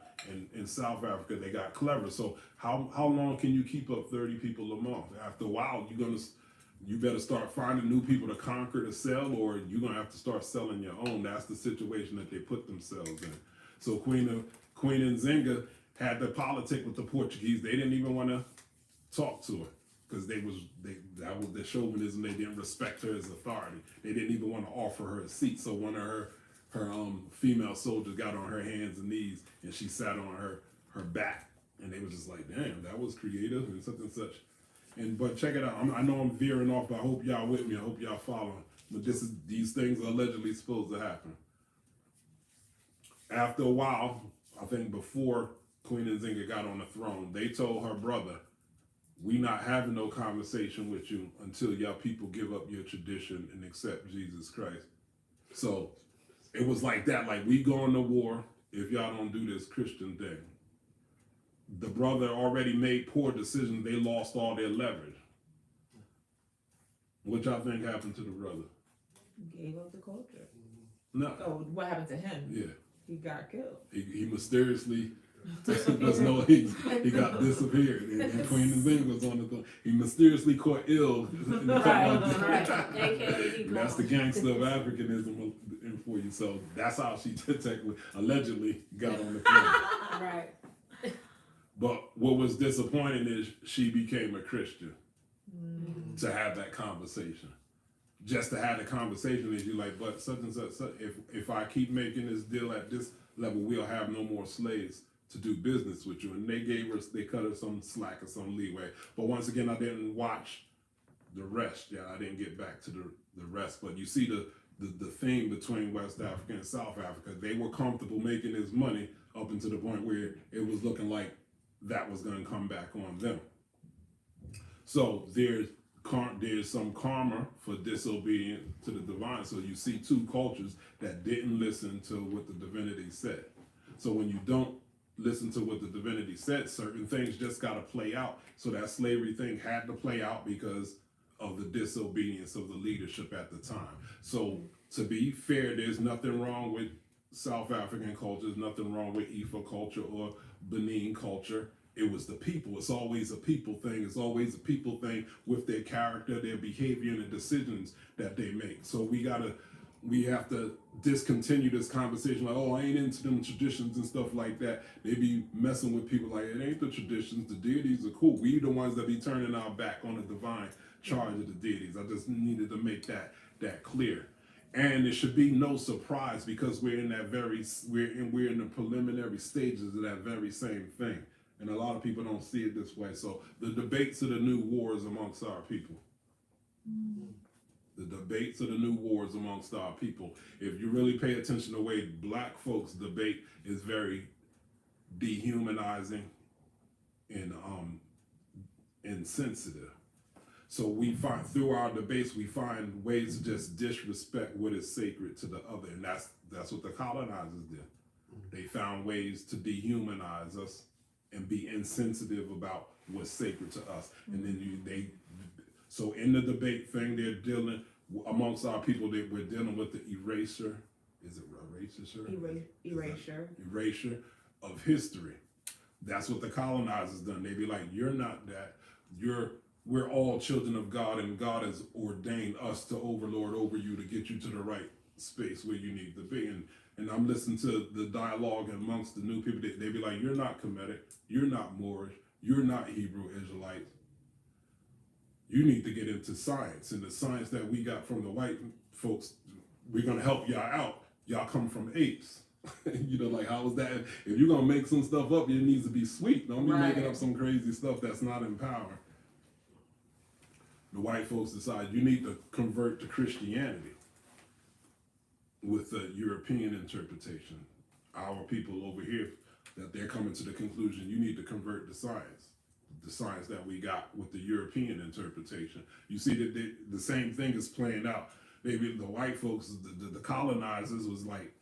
in South Africa. They got clever. So how long can you keep up 30 people a month? After a while, you better start finding new people to conquer, to sell, or you're going to have to start selling your own. That's the situation that they put themselves in. So Queen Nzinga had to politic with the Portuguese. They didn't even want to talk to her because that was their chauvinism. They didn't respect her as authority. They didn't even want to offer her a seat. So one of her female soldiers got on her hands and knees, and she sat on her back, and they was just like, damn, that was creative and such and such. But check it out. I know I'm veering off, but I hope y'all with me. I hope y'all following. But these things are allegedly supposed to happen. After a while, I think before Queen Nzinga got on the throne, they told her brother, we not having no conversation with you until y'all people give up your tradition and accept Jesus Christ. So it was like that, like we going to war if y'all don't do this Christian thing. The brother already made poor decisions. They lost all their leverage. What y'all think happened to the brother? Gave up the culture. No. Oh, what happened to him? Yeah. He got killed. He mysteriously he got disappeared, and Queen Nzinga was on the throne. He mysteriously caught ill. Right. That's the gangster of Africanism for you. So that's how she technically, allegedly got on the throne. Right. But what was disappointing is she became a Christian to have that conversation. Just to have the conversation is you like, but such and such, if I keep making this deal at this level, we'll have no more slaves to do business with you. And they cut her some slack or some leeway. But once again, I didn't watch the rest. Yeah, I didn't get back to the rest. But you see the the theme between West Africa and South Africa. They were comfortable making this money up until the point where it was looking like that was going to come back on them. So there's some karma for disobedience to the divine. So you see two cultures that didn't listen to what the divinity said. So when you don't listen to what the divinity said, certain things just got to play out. So that slavery thing had to play out because of the disobedience of the leadership at the time. So to be fair, there's nothing wrong with South African culture, there's nothing wrong with Ifa culture or Benin culture. It was the people. It's always a people thing. It's always a people thing with their character, their behavior, and the decisions that they make. So we have to discontinue this conversation like, oh, I ain't into them traditions and stuff like that. They be messing with people like, it ain't the traditions. The deities are cool. We the ones that be turning our back on the divine charge of the deities. I just needed to make that clear. And it should be no surprise because we're in the preliminary stages of that very same thing. And a lot of people don't see it this way. So the debates of the new wars amongst our people. The debates of the new wars amongst our people. If you really pay attention to the way black folks debate, is very dehumanizing and insensitive. So we find through our debates, we find ways to just disrespect what is sacred to the other. And that's what the colonizers did. They found ways to dehumanize us and be insensitive about what's sacred to us. And then so in the debate thing, they're dealing amongst our people, we're dealing with the erasure. Is it erasure? Erasure of history. That's what the colonizers done. They be like, you're not that. We're all children of God, and God has ordained us to overlord over you to get you to the right space where you need to be. And I'm listening to the dialogue amongst the new people. They be like, you're not Kemetic, you're not Moorish, you're not Hebrew Israelites. You need to get into science. And the science that we got from the white folks, we're going to help y'all out. Y'all come from apes. Like, how is that? If you're going to make some stuff up, it needs to be sweet. Don't be making up some crazy stuff that's not in power. The white folks decide you need to convert to Christianity with the European interpretation. Our people over here, that they're coming to the conclusion you need to convert to science. The science that we got with the European interpretation. You see that the same thing is playing out. Maybe the white folks, the colonizers was like,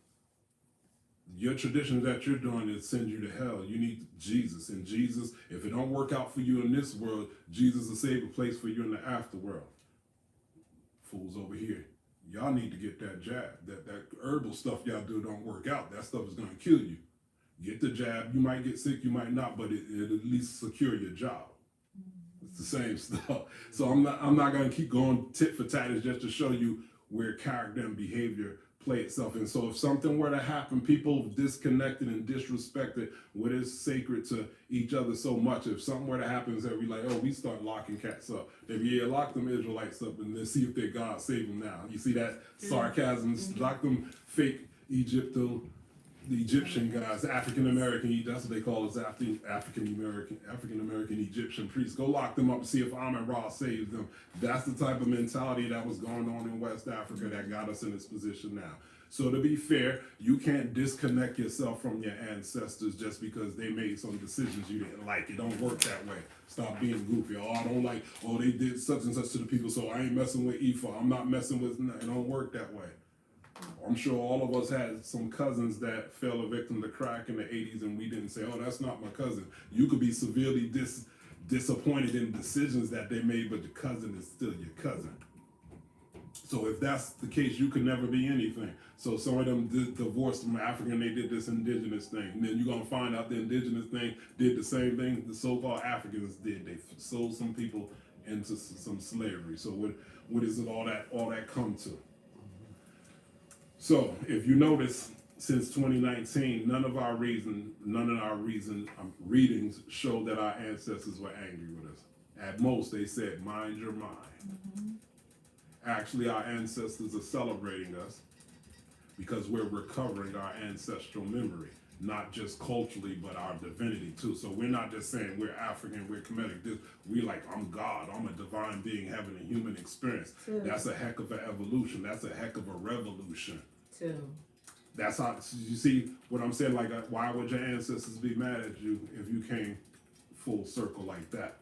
your traditions that you're doing is send you to hell. You need Jesus. And Jesus, if it don't work out for you in this world, Jesus will save a place for you in the afterworld. Fools over here. Y'all need to get that jab. That herbal stuff y'all do don't work out. That stuff is going to kill you. Get the jab. You might get sick, you might not, but it at least secure your job. It's the same stuff. So I'm not going to keep going tit for tat. It's just to show you where character and behavior play itself. And so if something were to happen, people disconnected and disrespected what is sacred to each other so much. If something were to happen, that we like, oh, we start locking cats up. If you lock them Israelites up and then see if their God save them now. You see that sarcasm? Lock them fake the Egyptian guys, African American, that's what they call us, African American Egyptian priests. Go lock them up and see if Amun Ra saves them. That's the type of mentality that was going on in West Africa that got us in this position now. So to be fair, you can't disconnect yourself from your ancestors just because they made some decisions you didn't like. It don't work that way. Stop being goofy. Oh, I don't like, they did such and such to the people, so I ain't messing with Ifa. I'm not messing with, it don't work that way. I'm sure all of us had some cousins that fell a victim to crack in the 80s and we didn't say, oh, that's not my cousin. You could be severely disappointed in decisions that they made, but your cousin is still your cousin. So if that's the case, you could never be anything. So some of them divorced from African, they did this indigenous thing. And then you're going to find out the indigenous thing did the same thing the so-called Africans did. They sold some people into some slavery. So what is it all that come to? So if you notice, since 2019, none of our readings show that our ancestors were angry with us. At most, they said, mind your mind. Actually, our ancestors are celebrating us because we're recovering our ancestral memory. not just culturally, but our divinity too. So we're not just saying we're African, we're Kemetic. We like, I'm God, I'm a divine being having a human experience. True. That's a heck of an evolution. That's a heck of a revolution. Too. That's how, you see what I'm saying? Like, why would your ancestors be mad at you if you came full circle like that?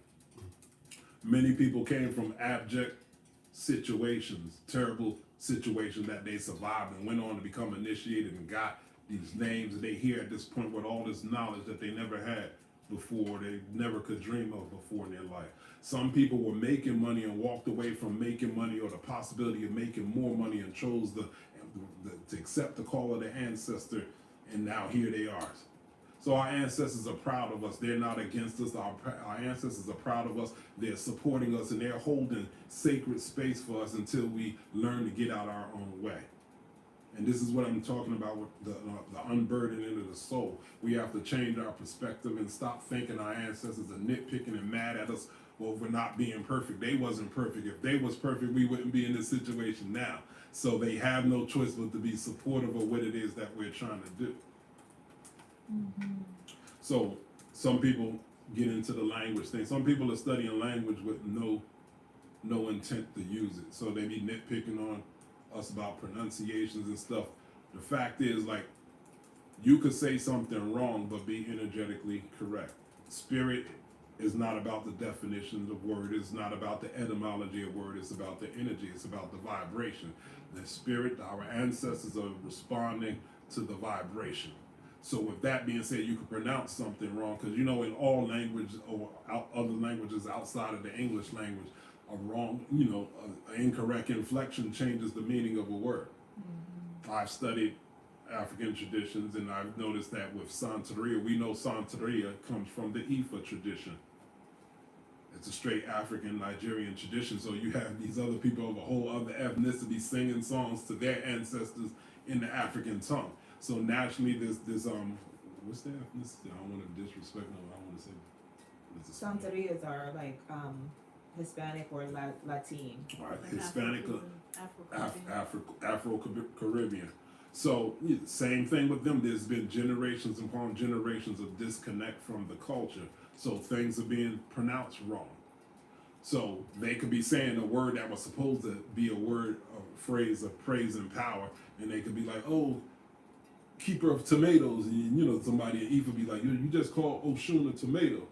Many people came from abject situations, terrible situations that they survived and went on to become initiated and got these names that they hear at this point with all this knowledge that they never had before, they never could dream of before in their life. Some people were making money and walked away from making money or the possibility of making more money and chose to accept the call of their ancestor, and now here they are. So our ancestors are proud of us. They're not against us. Our ancestors are proud of us. They're supporting us, and they're holding sacred space for us until we learn to get out our own way. And this is what I'm talking about with the unburdening of the soul. We have to change our perspective and stop thinking our ancestors are nitpicking and mad at us over not being perfect. They wasn't perfect. If they was perfect, we wouldn't be in this situation now. So they have no choice but to be supportive of what it is that we're trying to do. Mm-hmm. So some people get into the language thing. Some people are studying language with no intent to use it. So they be nitpicking on us about pronunciations and stuff. The fact is, like, you could say something wrong but be energetically correct. Spirit is not about the definitions of word. It's not about the etymology of word. It's about the energy. It's about the vibration. The spirit, our ancestors are responding to the vibration. So with that being said, you can pronounce something wrong, because you know in all language or other languages outside of the English language, a wrong, an incorrect inflection changes the meaning of a word. Mm-hmm. I've studied African traditions, and I've noticed that with Santeria, we know Santeria comes from the Ifa tradition. It's a straight African Nigerian tradition. So you have these other people of a whole other ethnicity singing songs to their ancestors in the African tongue. So naturally, there's what's their ethnicity? I don't want to disrespect them. I want to say Santerias are like Hispanic or Latin. Right, Like Hispanic, Afro-Caribbean. Afro-Caribbean. So same thing with them. There's been generations upon generations of disconnect from the culture. So things are being pronounced wrong. So they could be saying a word that was supposed to be a word, a phrase of praise and power, and they could be like, oh, keeper of tomatoes, and somebody in Ifa be like, you just called Oshun a tomato.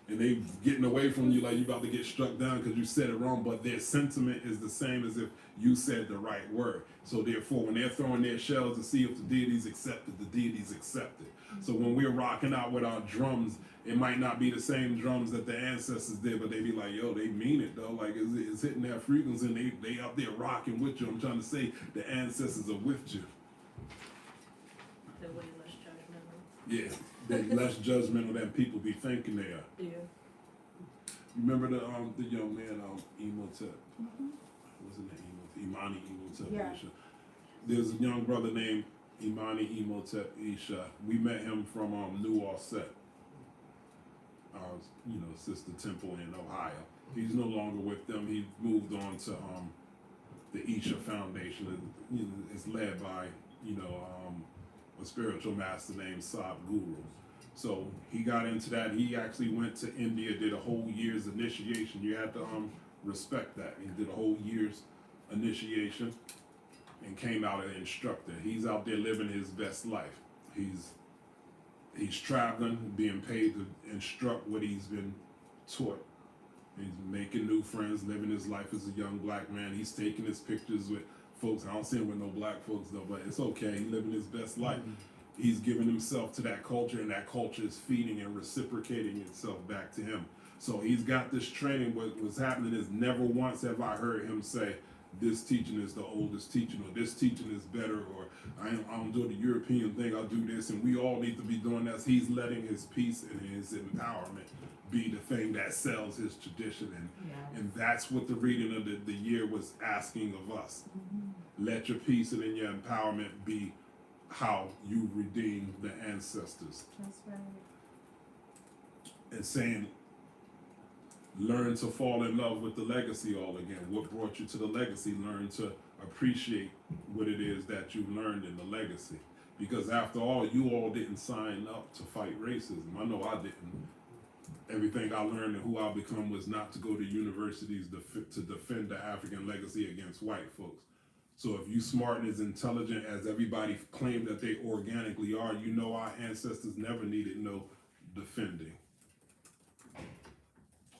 And they getting away from you like you about to get struck down because you said it wrong, but their sentiment is the same as if you said the right word. So therefore, when they're throwing their shells to see if the deities accept it, the deities accept it. So when we're rocking out with our drums, it might not be the same drums that the ancestors did, but they be like, yo, they mean it though. Like it's hitting that frequency, and they up there rocking with you. I'm trying to say the ancestors are with you. They're way less judgmental. Yeah, they're less judgmental than people be thinking they are. Yeah. You remember the young man Imhotep? Mm-hmm. Wasn't it Imani Imhotep Yeah. Isha? There's a young brother named Imani Imhotep Isha. We met him from New Offset, our sister temple in Ohio. He's no longer with them. He moved on to the Isha Foundation. It's led by a spiritual master named Sab Guru. So he got into that. He actually went to India, did a whole year's initiation. You have to respect that. He did a whole year's initiation and came out an instructor. He's out there living his best life. He's traveling, being paid to instruct what he's been taught. He's making new friends, living his life as a young black man. He's taking his pictures with folks. I don't see him with no black folks though, but it's okay. He's living his best life. Mm-hmm. He's giving himself to that culture, and that culture is feeding and reciprocating itself back to him. So he's got this training. What's happening is never once have I heard him say, this teaching is the oldest teaching, or this teaching is better, or I don't do the European thing, I'll do this, and we all need to be doing that. He's letting his peace and his empowerment be the thing that sells his tradition, and that's what the reading of the year was asking of us. Mm-hmm. Let your peace and in your empowerment be how you redeem the ancestors. That's right. And saying, learn to fall in love with the legacy all again. What brought you to the legacy? Learn to appreciate what it is that you learned in the legacy. Because after all, you all didn't sign up to fight racism. I know I didn't. Everything I learned and who I become was not to go to universities to defend the African legacy against white folks. So if you smart and as intelligent as everybody claimed that they organically are, you know our ancestors never needed no defending.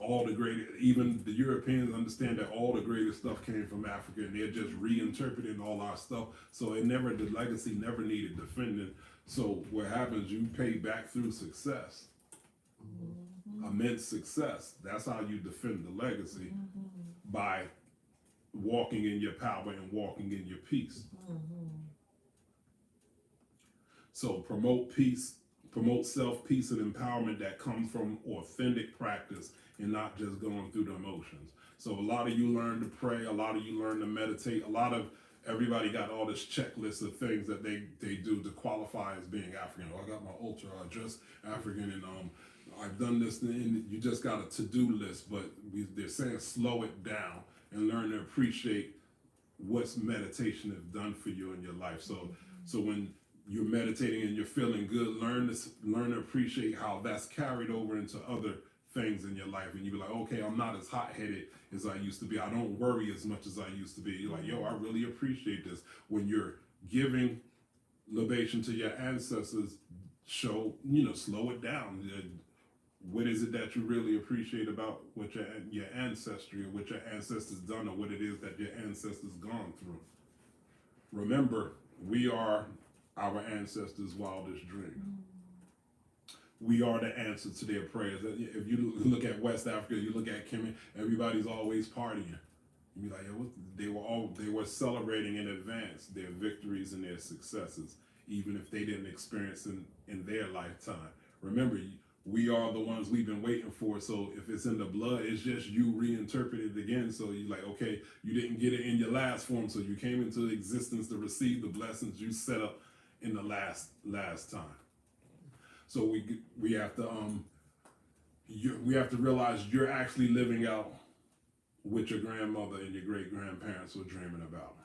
All the great, even the Europeans understand that all the greatest stuff came from Africa, and they're just reinterpreting all our stuff. So the legacy never needed defending. So what happens, you pay back through success, immense success. That's how you defend the legacy, by walking in your power and walking in your peace. So promote peace, promote self-peace and empowerment that comes from authentic practice and not just going through the emotions. So a lot of you learn to pray, a lot of you learn to meditate, a lot of everybody got all this checklist of things that they do to qualify as being African. Oh, I got my ultra, I dress African, and I've done this, and you just got a to-do list, but they're saying slow it down and learn to appreciate what's meditation has done for you in your life. So when you're meditating and you're feeling good, learn to appreciate how that's carried over into other things in your life, and you be like, okay, I'm not as hot-headed as I used to be. I don't worry as much as I used to be. You're like, yo, I really appreciate this. When you're giving libation to your ancestors, slow it down. What is it that you really appreciate about what your ancestry, or what your ancestors done, or what it is that your ancestors gone through? Remember, we are our ancestors' wildest dream. We are the answer to their prayers. If you look at West Africa, you look at Kemmunion, everybody's always partying. You be like, yo, they were celebrating in advance their victories and their successes, even if they didn't experience in their lifetime. Remember, we are the ones we've been waiting for. So if it's in the blood, it's just you reinterpret it again. So you're like, okay, you didn't get it in your last form, so you came into existence to receive the blessings you set up in the last time. So we have to realize you're actually living out what your grandmother and your great grandparents were dreaming about.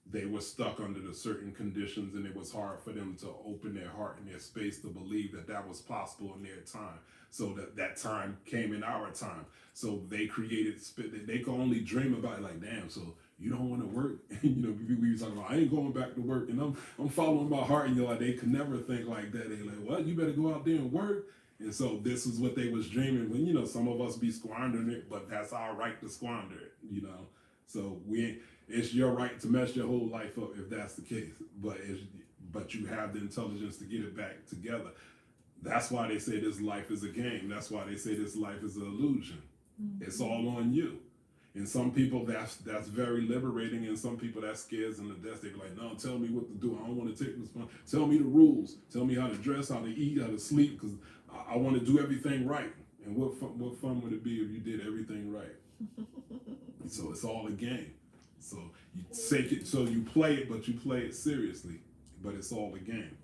They were stuck under the certain conditions, and it was hard for them to open their heart and their space to believe that was possible in their time. So that time came in our time. So they created, they could only dream about it, like, damn, so you don't want to work? We were talking about, I ain't going back to work, and I'm following my heart, and they could never think like that. They like, well, you better go out there and work. And so this is what they was dreaming. When some of us be squandering it, but that's our right to squander it. So it's your right to mess your whole life up if that's the case. But you have the intelligence to get it back together. That's why they say this life is a game. That's why they say this life is an illusion. It's all on you. And some people that's very liberating, and some people that scares them to death. They be like, no, tell me what to do. I don't want to take responsibility. Tell me the rules. Tell me how to dress, how to eat, how to sleep, because I want to do everything right. And what fun would it be if you did everything right? So it's all a game. So you take it, so you play it, but you play it seriously. But it's all a game.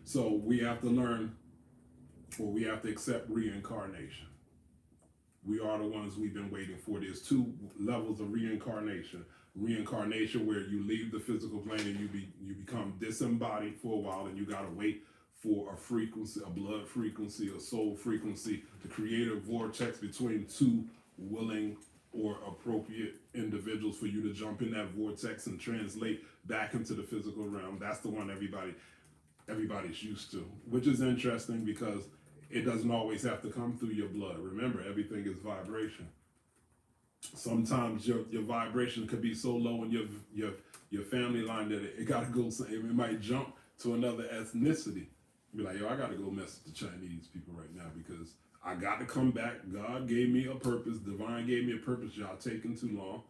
So we have to learn, or we have to accept reincarnation. We are the ones we've been waiting for. There's two levels of reincarnation. Reincarnation, where you leave the physical plane and you become disembodied for a while, and you gotta wait for a frequency, a blood frequency, a soul frequency, to create a vortex between two willing or appropriate individuals for you to jump in that vortex and translate back into the physical realm. That's the one everybody's used to, which is interesting because it doesn't always have to come through your blood. Remember, everything is vibration. Sometimes your vibration could be so low in your family line that it gotta go. It might jump to another ethnicity. Be like, yo, I gotta go mess with the Chinese people right now because I got to come back. God gave me a purpose. Divine gave me a purpose. Y'all taking too long.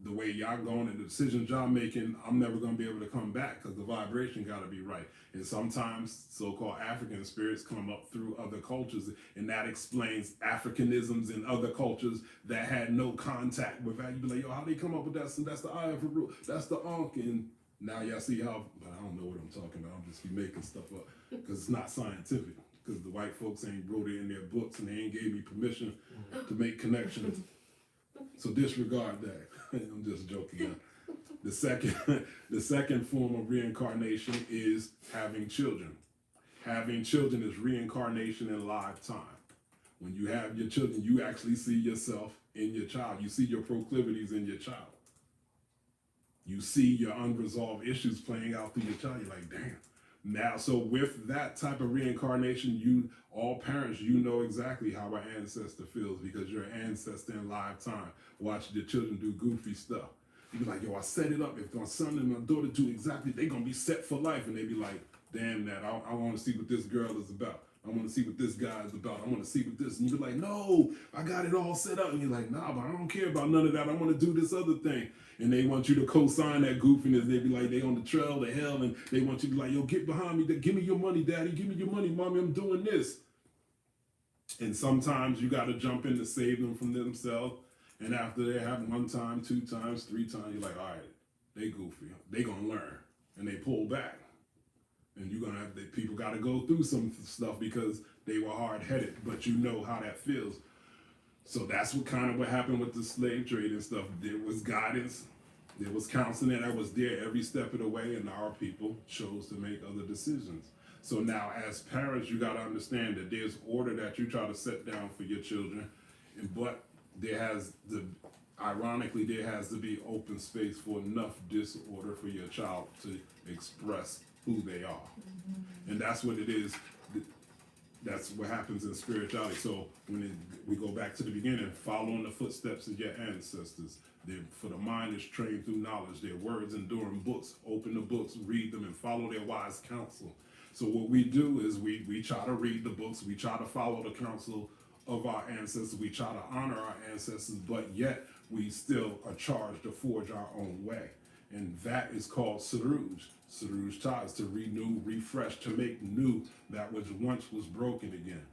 The way y'all going and the decisions y'all making, I'm never going to be able to come back because the vibration got to be right. And sometimes so-called African spirits come up through other cultures, and that explains Africanisms in other cultures that had no contact with that. You be like, yo, how they come up with that? So that's the Eye of Haru. That's the Ankh. And now y'all see how, I don't know what I'm talking about. I'm just be making stuff up because it's not scientific. Because the white folks ain't wrote it in their books, and they ain't gave me permission to make connections. So disregard that. I'm just joking. The second, the second form of reincarnation is having children. Having children is reincarnation in lifetime. When you have your children, you actually see yourself in your child. You see your proclivities in your child. You see your unresolved issues playing out through your child. You're like, damn. Now, so with that type of reincarnation, all parents, you know exactly how an ancestor feels because your ancestor in lifetime watched your children do goofy stuff. You be like, yo, I set it up. If my son and my daughter do exactly, they're going to be set for life. And they be like, damn that, I want to see what this girl is about. I want to see what this guy is about. I want to see what this, and you be like, no, I got it all set up. And you're like, nah, but I don't care about none of that. I want to do this other thing. And they want you to co-sign that goofiness. They be like, they on the trail to hell, and they want you to be like, yo, get behind me. Give me your money, daddy. Give me your money, mommy. I'm doing this. And sometimes you got to jump in to save them from themselves. And after they have 1 time, 2 times, 3 times, you're like, all right, they goofy. They going to learn. And they pull back. And you're going to have, people got to go through some stuff because they were hard-headed, but you know how that feels. So that's what happened with the slave trade and stuff. There was guidance, there was counseling that was there every step of the way, and our people chose to make other decisions. So now as parents, you got to understand that there's order that you try to set down for your children, but ironically, there has to be open space for enough disorder for your child to express who they are. And that's what it is. That's what happens in spirituality. So we go back to the beginning, following the footsteps of your ancestors. For the mind is trained through knowledge. Their words enduring books. Open the books, read them, and follow their wise counsel. So what we do is we try to read the books. We try to follow the counsel of our ancestors. We try to honor our ancestors, but yet we still are charged to forge our own way. And that is called Saruj. Saruj ties, to renew, refresh, to make new that which once was broken again.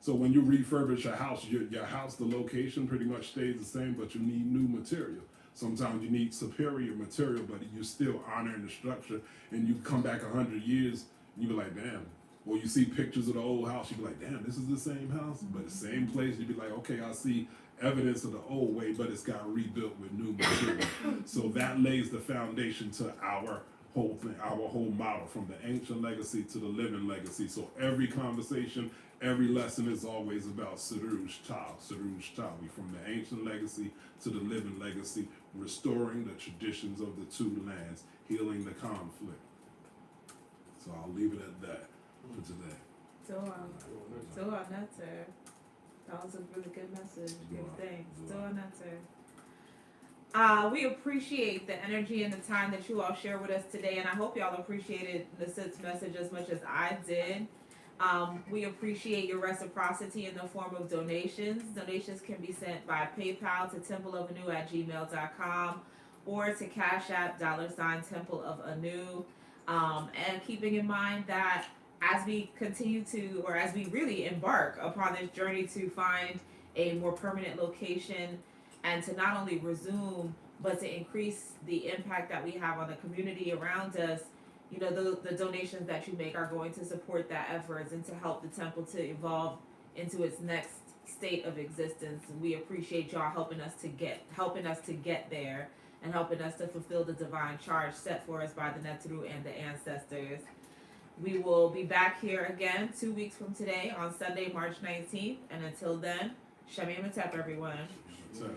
So when you refurbish a house, your house, the location pretty much stays the same, but you need new material. Sometimes you need superior material, but you're still honoring the structure. And you come back 100 years, and you be like, damn. Or you see pictures of the old house, you be like, damn, this is the same house, but the same place. You be like, okay, I see evidence of the old way, but it's got rebuilt with new material. So that lays the foundation to our whole thing, our whole model, from the ancient legacy to the living legacy. So every conversation, every lesson is always about Saruj Tao, from the ancient legacy to the living legacy, restoring the traditions of the 2 lands, healing the conflict. So I'll leave it at that for today. So on that, sir. That was a really good message. Good things. So on that, sir. We appreciate the energy and the time that you all share with us today, and I hope y'all appreciated the Sid's message as much as I did. We appreciate your reciprocity in the form of donations. Donations can be sent by PayPal to templeofanu@gmail.com or to Cash App $Temple of Anu. And keeping in mind that as we continue to, or as we really embark upon this journey to find a more permanent location and to not only resume, but to increase the impact that we have on the community around us, you know, the donations that you make are going to support that efforts and to help the temple to evolve into its next state of existence. And we appreciate y'all helping us to get there and helping us to fulfill the divine charge set for us by the Netru and the ancestors. We will be back here again 2 weeks from today on Sunday, March 19th. And until then, Shemi Matep, everyone. So,